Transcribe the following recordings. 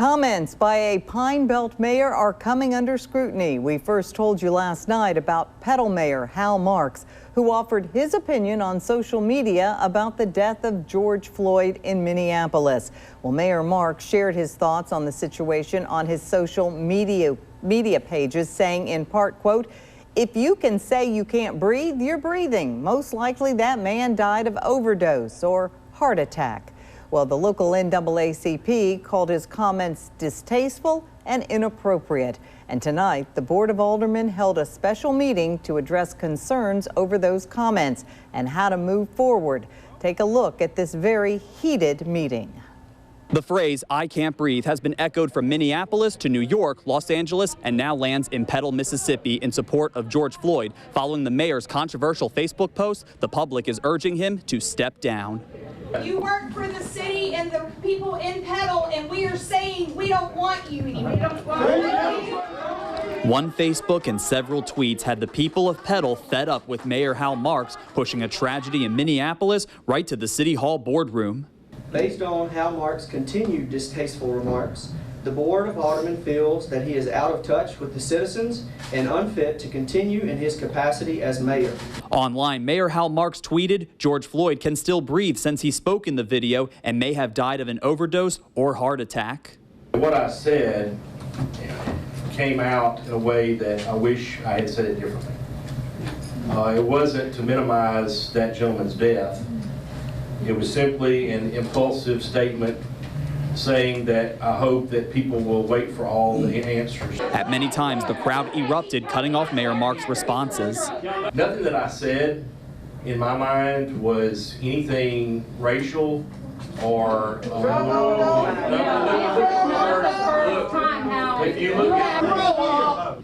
Comments by a Pine Belt mayor are coming under scrutiny. We first told you last night about Petal Mayor Hal Marks, who offered his opinion on social media about the death of George Floyd in Minneapolis. Well, Mayor Marks shared his thoughts on the situation on his social media pages, saying in part, quote, "If you can say you can't breathe, you're breathing. Most likely that man died of overdose or heart attack." Well, the local NAACP called his comments distasteful and inappropriate. And tonight, the Board of Aldermen held a special meeting to address concerns over those comments and how to move forward. Take a look at this very heated meeting. The phrase, "I can't breathe," has been echoed from Minneapolis to New York, Los Angeles, and now lands in Petal, Mississippi in support of George Floyd. Following the mayor's controversial Facebook post, the public is urging him to step down. You work for the city and the people in Petal, and we are saying we don't want you anymore. One Facebook and several tweets had the people of Petal fed up with Mayor Hal Marks pushing a tragedy in Minneapolis right to the City Hall boardroom. Based on Hal Marks' continued distasteful remarks, the Board of Aldermen feels that he is out of touch with the citizens and unfit to continue in his capacity as mayor. Online, Mayor Hal Marks tweeted, "George Floyd can still breathe since he spoke in the video and may have died of an overdose or heart attack." What I said came out in a way that I wish I had said it differently. It wasn't to minimize that gentleman's death. It was simply an impulsive statement saying that I hope that people will wait for all the answers. At many times, the crowd erupted, cutting off Mayor Marks' responses. Nothing that I said in my mind was anything racial or if you look at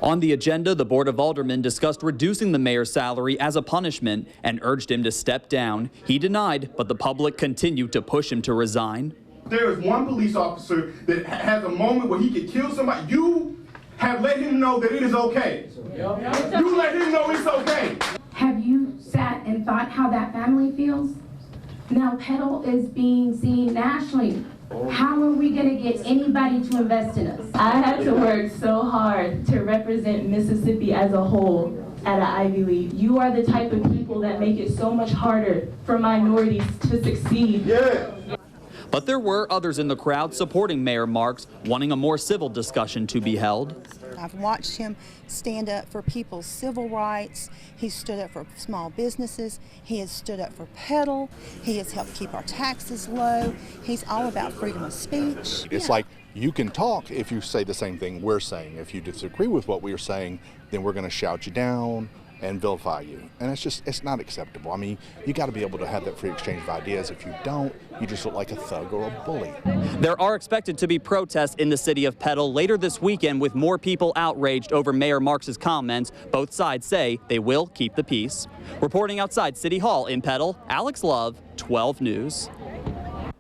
On the agenda, the Board of Aldermen discussed reducing the mayor's salary as a punishment and urged him to step down. He denied, but the public continued to push him to resign. There is one police officer that has a moment where he could kill somebody. You have let him know that it is okay. You let him know it's okay. Have you sat and thought how that family feels? Now Petal is being seen nationally. How are we going to get anybody to invest in us? I had to work so hard to represent Mississippi as a whole at an Ivy League. You are the type of people that make it so much harder for minorities to succeed. Yeah. But there were others in the crowd supporting Mayor Marks, wanting a more civil discussion to be held. I've watched him stand up for people's civil rights. He's stood up for small businesses. He has stood up for Petal. He has helped keep our taxes low. He's all about freedom of speech. It's like you can talk if you say the same thing we're saying. If you disagree with what we're saying, then we're going to shout you down and vilify you. And it's not acceptable. I mean, you got to be able to have that free exchange of ideas. If you don't, you just look like a thug or a bully. There are expected to be protests in the city of Petal later this weekend, with more people outraged over Mayor Marks' comments. Both sides say they will keep the peace. Reporting outside City Hall in Petal, Alex Love, 12 News.